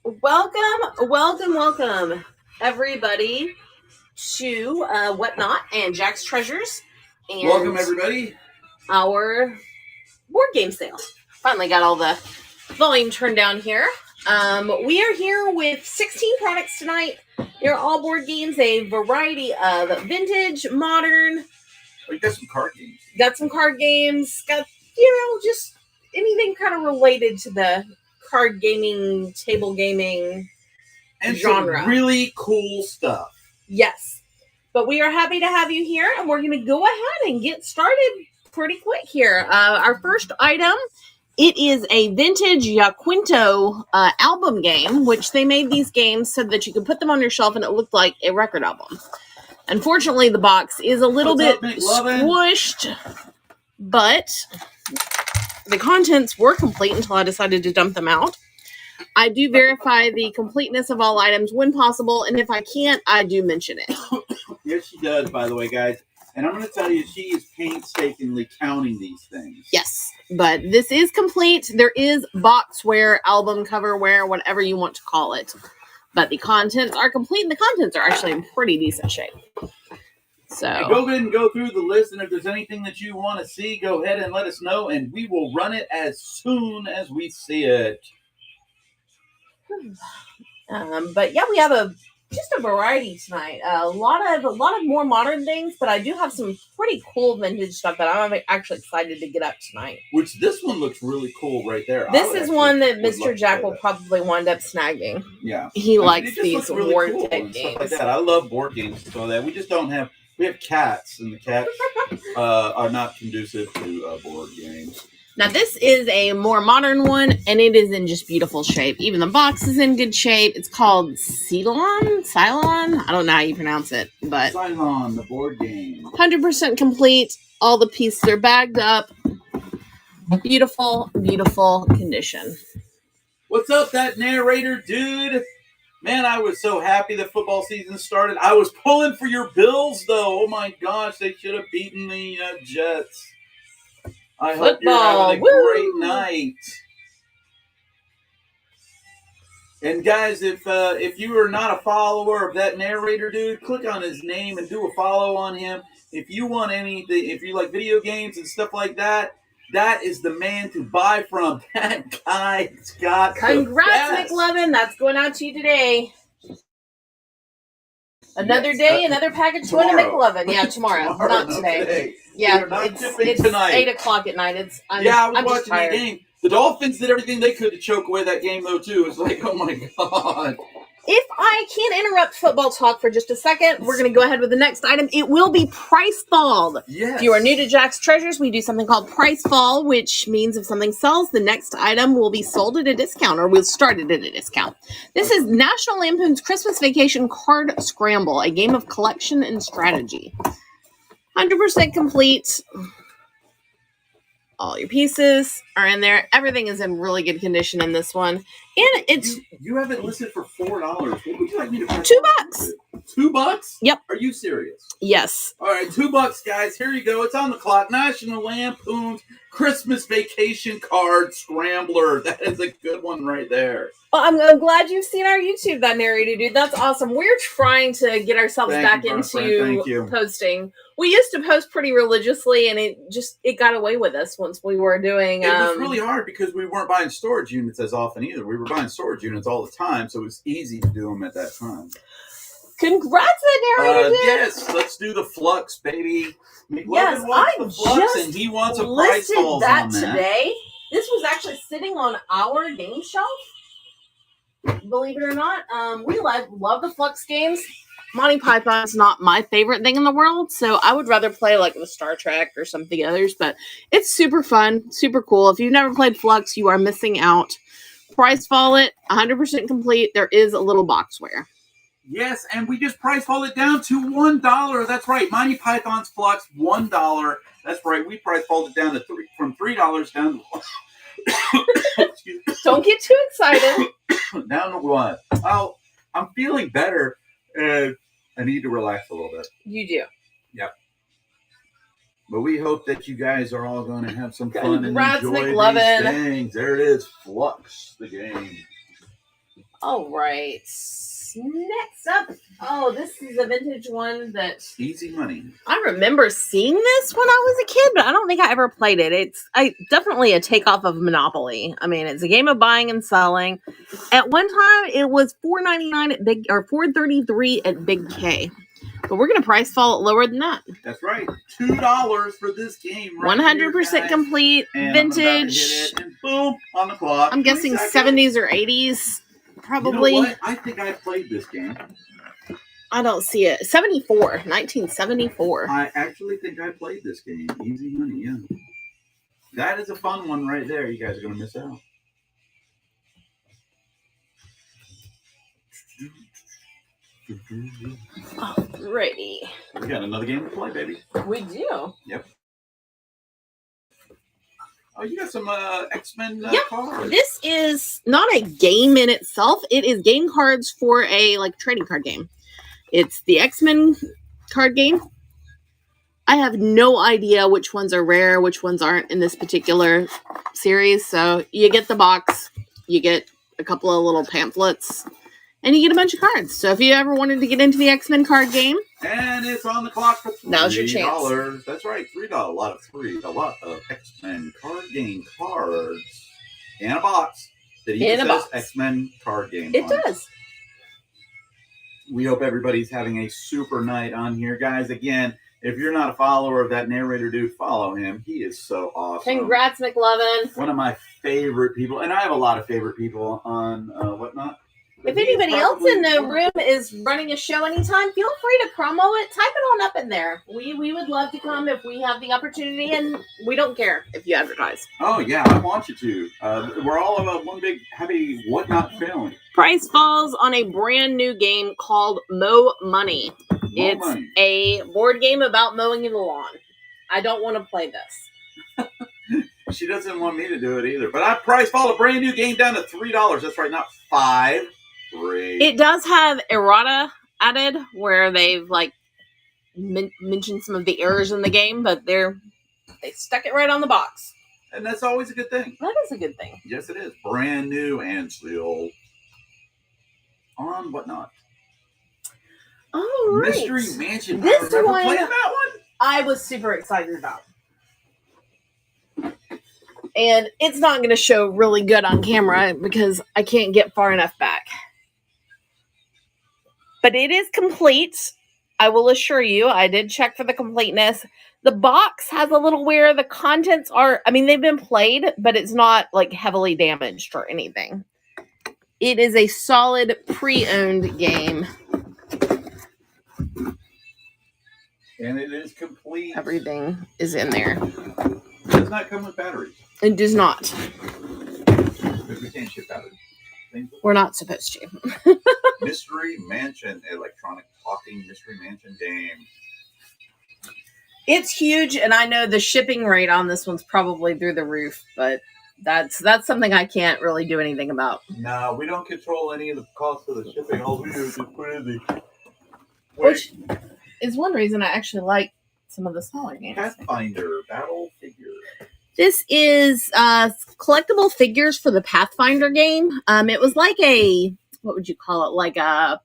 Welcome, everybody, to Whatnot and Jack's Treasures. And welcome, everybody. Our board game sale. Finally got all the volume turned down here. We are here with 16 products tonight. They're all board games, a variety of vintage, modern. Oh, you got some card games. Got some card games. Got, just anything kind of related to the card gaming, table gaming and genre. Some really cool stuff. Yes. But we are happy to have you here, and we're going to go ahead and get started pretty quick here. Our first item, it is a vintage Yaquinto album game, which they made these games so that you could put them on your shelf and it looked like a record album. Unfortunately, the box is a little bit squished, but the contents were complete until I decided to dump them out. I do verify the completeness of all items when possible, and if I can't, I do mention it. Yes, she does, by the way, guys. And I'm going to tell you, she is painstakingly counting these things. Yes, but this is complete. There is boxware, album coverware, whatever you want to call it. But the contents are complete, and the contents are actually in pretty decent shape. So go ahead and go through the list, and if there's anything that you want to see, go ahead and let us know, and we will run it as soon as we see it. But yeah, we have just a variety tonight. A lot of more modern things, but I do have some pretty cool vintage stuff that I'm actually excited to get up tonight. Which this one looks really cool right there. This is one that Mr. Jack will probably wind up snagging. Yeah, he likes these really board cool type games. Like that. I love board games, so that we just don't have. We have cats, and the cats are not conducive to board games. Now, this is a more modern one, and it is in just beautiful shape. Even the box is in good shape. It's called Cylon? I don't know how you pronounce it, but Cylon, the board game. 100% complete. All the pieces are bagged up. Beautiful, beautiful condition. What's up, that narrator dude? Man, I was so happy the football season started. I was pulling for your Bills, though. Oh, my gosh, they should have beaten the Jets. I hope you're having a great night. And guys, if you are not a follower of that narrator dude, click on his name and do a follow on him. If you want anything, if you like video games and stuff like that, that is the man to buy from. That guy's got Congrats, McLovin. That's going out to you today. Another day, another package going to McLovin. Yeah, tomorrow not today. Yeah, it's tonight. 8 o'clock at night. I was watching that game. The Dolphins did everything they could to choke away that game, though, too. It's like, oh, my God. If I can interrupt football talk for just a second, we're going to go ahead with the next item. It will be Price Fall. Yes. If you are new to Jack's Treasures, we do something called Price Fall, which means if something sells, the next item will be sold at a discount, or we'll start it at a discount. This is National Lampoon's Christmas Vacation Card Scramble, a game of collection and strategy. 100% complete. All your pieces are in there. Everything is in really good condition in this one. And it's... You have it listed for $4. What would you like me to pay? $2. $2? Yep. Are you serious? Yes. All right, $2, guys. Here you go. It's on the clock. National Lampoon's Christmas Vacation Card Scrambler. That is a good one right there. Well, I'm glad you've seen our YouTube, that narrator dude. That's awesome. We're trying to get ourselves back into posting. We used to post pretty religiously, and it got away with us once we were doing. It was really hard because we weren't buying storage units as often either. We were buying storage units all the time, so it was easy to do them at that time. Congrats, that narrator dude. Yes, let's do the Flux, baby. Yes, I just and he wants a price falls that on that today. This was actually sitting on our game shelf. Believe it or not, we love the Flux games. Monty Python's not my favorite thing in the world, so I would rather play like the Star Trek or something others, but it's super fun, super cool. If you've never played Flux, you are missing out. Price fall it, 100% complete. There is a little boxware. Yes, and we just price fall it down to $1. That's right. Monty Python's Flux, $1. That's right. We price fall it down to from $3 down to Don't get too excited. Down to what? Oh, I'm feeling better. I need to relax a little bit. You do. Yep. But we hope that you guys are all going to have some fun and enjoy McLovin. these things. There it is, Flux, the game. All right. Next up, oh, this is a vintage one that Easy money. I remember seeing this when I was a kid, but I don't think I ever played it. It's definitely a takeoff of Monopoly. I mean, it's a game of buying and selling. At one time, it was $4.99 at Big or $4.33 at Big K. But we're gonna price fall it lower than that. That's right. $2 for this game. 100% complete, and vintage. Hit it, and boom, on the clock. I'm guessing 70s or 80s, probably. You know what? I think I played this game. I don't see it. 1974. I actually think I played this game. Easy money, yeah. That is a fun one right there. You guys are gonna miss out. Alrighty. We got another game to play, baby. We do. Yep. Oh, you got some X-Men cards. This is not a game in itself. It is game cards for a trading card game. It's the X-Men card game. I have no idea which ones are rare, which ones aren't in this particular series. So you get the box, you get a couple of little pamphlets, and you get a bunch of cards. So if you ever wanted to get into the X-Men card game, and it's on the clock for $3. Now's your chance. That's right, $3. A lot of X-Men card game cards in a box that even says X-Men card game. It does. We hope everybody's having a super night on here, guys. Again, if you're not a follower of that narrator dude, follow him. He is so awesome. Congrats, McLovin. One of my favorite people, and I have a lot of favorite people on Whatnot. If anybody else in the room is running a show anytime, feel free to promo it. Type it on up in there. We would love to come if we have the opportunity, and we don't care if you advertise. Oh, yeah, I want you to. We're all about one big, happy Whatnot family. Price falls on a brand new game called Mow Money. It's a board game about mowing the lawn. I don't want to play this. She doesn't want me to do it either. But I price fall a brand new game down to $3. That's right, not $5. $3. It does have errata added where they've mentioned some of the errors in the game, but they stuck it right on the box. And that's always a good thing. That is a good thing. Yes, it is. Brand new and still on Whatnot. All right. Mystery Mansion. This I one, playing that one? I was super excited about. And it's not going to show really good on camera because I can't get far enough back. But it is complete. I will assure you, I did check for the completeness. The box has a little where the contents are, they've been played, but it's not heavily damaged or anything. It is a solid pre-owned game. And it is complete. Everything is in there. It does not come with batteries. It does not. Because we can't ship batteries. We're not supposed to. Mystery Mansion, electronic talking Mystery Mansion game. It's huge, and I know the shipping rate on this one's probably through the roof, but that's something I can't really do anything about. No, we don't control any of the cost of the shipping. All we do is just put in the... Which is one reason I actually like some of the smaller games. Pathfinder Battle Figure. This is collectible figures for the Pathfinder game. It was like a, what would you call it? Like a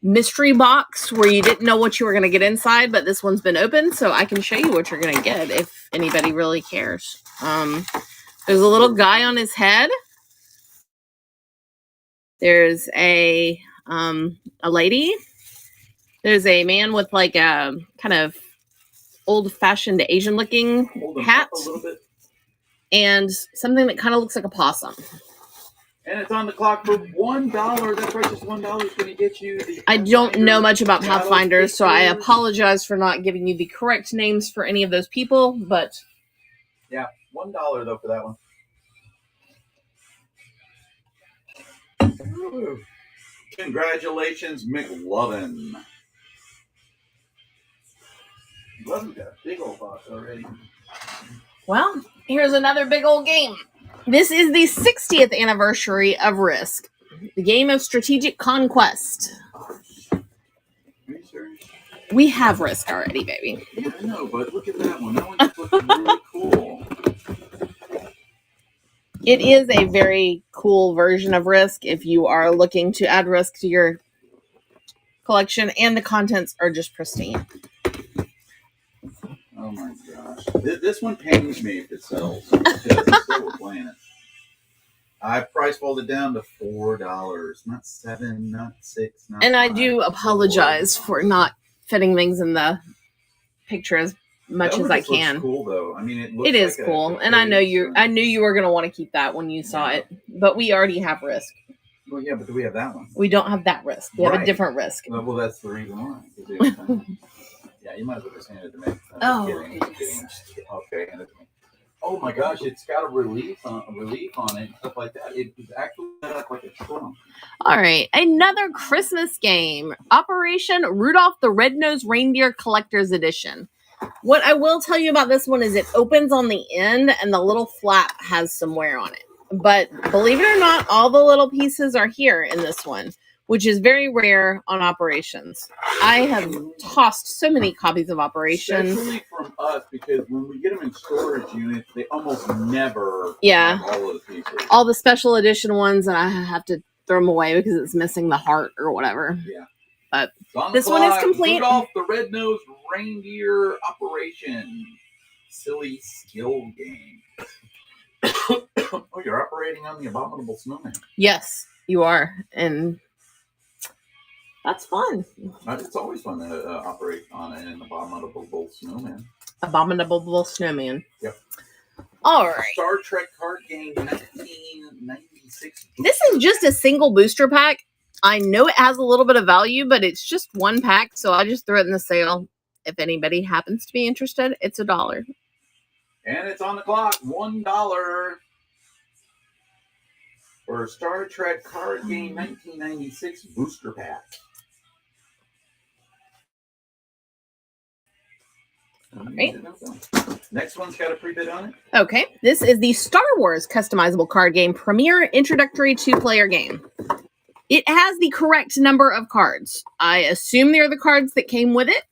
mystery box where you didn't know what you were going to get inside, but this one's been opened, so I can show you what you're going to get if anybody really cares. There's a little guy on his head. There's a lady. There's a man with a kind of old-fashioned Asian-looking hat, a little bit. And something that kind of looks like a possum. And it's on the clock for $1. That's right, just $1 is going to get you the... I don't know much about Pathfinders, so I apologize for not giving you the correct names for any of those people, but... Yeah, $1 though for that one. Ooh. Congratulations, McLovin. McLovin's got a big old box already. Well, here's another big old game. This is the 60th anniversary of Risk, the game of strategic conquest. Are you serious? We have Risk already, baby. Yeah, I know, but look at that one. That one just looks really cool. It is a very cool version of Risk if you are looking to add Risk to your collection, and the contents are just pristine. Oh my gosh. This one pains me if it sells because I'm still playing it. I price folded down to $4, not $7, not $6, not And I $5, do apologize for not fitting things in the picture as much as I can. Looks cool though. I mean, it is cool, and I know I knew you were going to want to keep that when you saw it, but we already have Risk. Well, yeah, but do we have that one? We don't have that Risk. We have a different Risk. Well, that's the reason why. Yeah, you might as well just hand it to me. Okay, hand it to me. Oh my gosh, it's got a relief on it, stuff like that. It's actually set up like a trunk. All right, another Christmas game, Operation Rudolph the Red-Nosed Reindeer Collector's Edition. What I will tell you about this one is it opens on the end and the little flap has some wear on it. But believe it or not, all the little pieces are here in this one, which is very rare on Operations. I have tossed so many copies of Operations. Especially from us, because when we get them in storage units, they almost never have all of the pieces. All the special edition ones, and I have to throw them away because it's missing the heart or whatever. Yeah. But this one is complete. Rudolph the Red-Nosed Reindeer Operation. Silly skill game. Oh, you're operating on the Abominable Snowman. Yes, you are. And that's fun. It's always fun to operate on an Abominable Snowman. Abominable Snowman. Yep. All right. Star Trek card game 1996. This is just a single booster pack. I know it has a little bit of value, but it's just one pack, so I just threw it in the sale. If anybody happens to be interested, it's $1. And it's on the clock, $1 for a Star Trek card game 1996 booster pack. All right. Next one's got a pre-bid on it. Okay. This is the Star Wars customizable card game premier introductory two-player game. It has the correct number of cards. I assume they're the cards that came with it.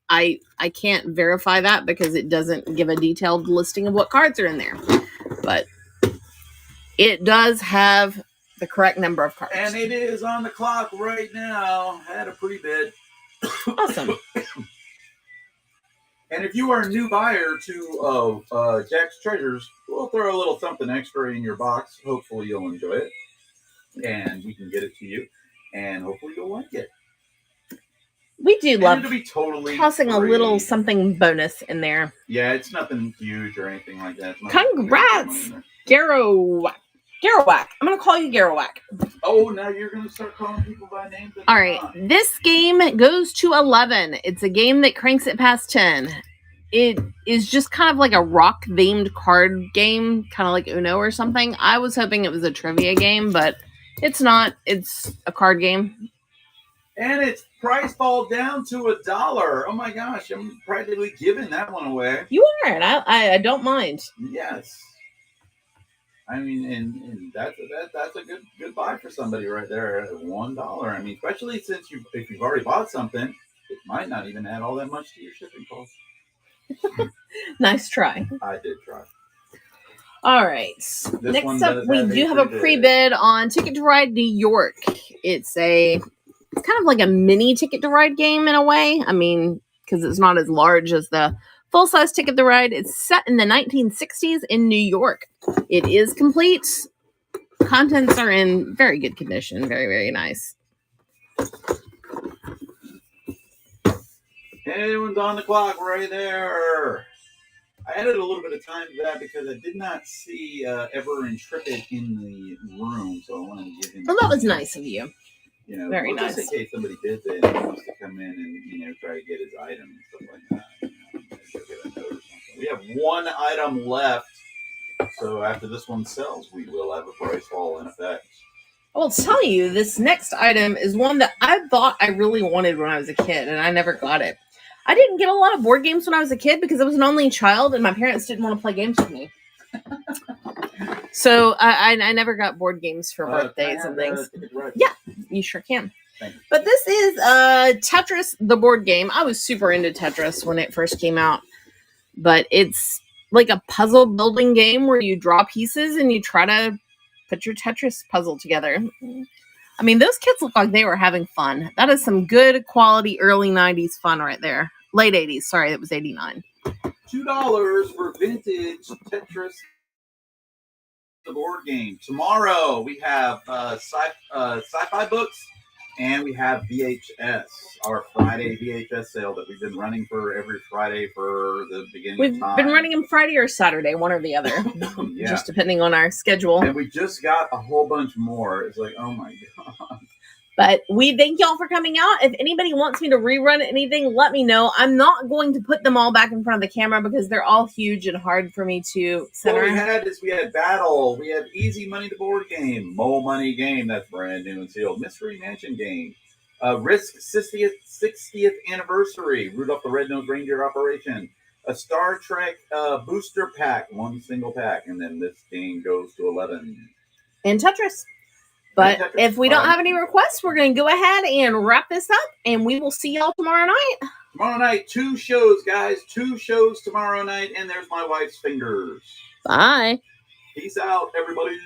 I can't verify that because it doesn't give a detailed listing of what cards are in there. But it does have the correct number of cards. And it is on the clock right now. Had a pre-bid. Awesome. And if you are a new buyer to Jack's Treasures, we'll throw a little something extra in your box. Hopefully you'll enjoy it. And we can get it to you. And hopefully you'll like it. We do love to be totally tossing free. A little something bonus in there. Yeah, it's nothing huge or anything like that. Congrats, Garrowak. Garrowak. I'm going to call you Garrowak. Oh, now you're going to start calling people by name? All right. This game goes to 11. It's a game that cranks it past 10. It is just kind of like a rock-themed card game, kind of like Uno or something. I was hoping it was a trivia game, but it's not. It's a card game. And its price fall down to $1. Oh my gosh, I'm practically giving that one away. You are, and I don't mind. Yes. I mean, and that's a good buy for somebody right there at $1. I mean, especially since if you've already bought something, it might not even add all that much to your shipping costs. Nice try. I did try. All right. Next up, we do have a pre-bid on Ticket to Ride New York. It's kind of like a mini Ticket to Ride game in a way. I mean, because it's not as large as the full-size Ticket to Ride. It's set in the 1960s in New York. It is complete. Contents are in very good condition. Very, very nice. Anyone's on the clock right there. I added a little bit of time to that because I did not see Ever Intrepid in the room, so I wanted to give him. Well, that was nice of you. You know, very nice. Just in case somebody bids it and wants to come in and try to get his item and stuff like that. Get a note or something. We have one item left, so after this one sells, we will have a price fall in effect. I will tell you, this next item is one that I thought I really wanted when I was a kid, and I never got it. I didn't get a lot of board games when I was a kid because I was an only child, and my parents didn't want to play games with me. So I never got board games for birthdays and things. Yeah, you sure can. But this is Tetris, the board game. I was super into Tetris when it first came out, but it's like a puzzle building game where you draw pieces and you try to put your Tetris puzzle together. I mean, those kids look like they were having fun. That is some good quality early 90s fun right there. Late 80s. Sorry, that was 89. $2 for vintage Tetris, the board game. Tomorrow we have sci-fi books, and we have VHS, our Friday VHS sale that we've been running for every Friday for the beginning We've of time. been running them Friday or Saturday, one or the other, Yeah. just depending on our schedule. And we just got a whole bunch more. It's like, oh my God. But we thank y'all for coming out. If anybody wants me to rerun anything, let me know. I'm not going to put them all back in front of the camera because they're all huge and hard for me to center. What we had Battle. We had Easy Money the board game. Mo Money game. That's brand new and sealed. Mystery Mansion game. Risk 60th anniversary. Rudolph the Red-Nosed Reindeer Operation. A Star Trek booster pack. One single pack. And then this game goes to 11. And Tetris. But if we don't have any requests, we're going to go ahead and wrap this up, and we will see y'all tomorrow night. Tomorrow night, 2 shows, guys. 2 shows tomorrow night, and there's my wife's fingers. Bye. Peace out, everybody.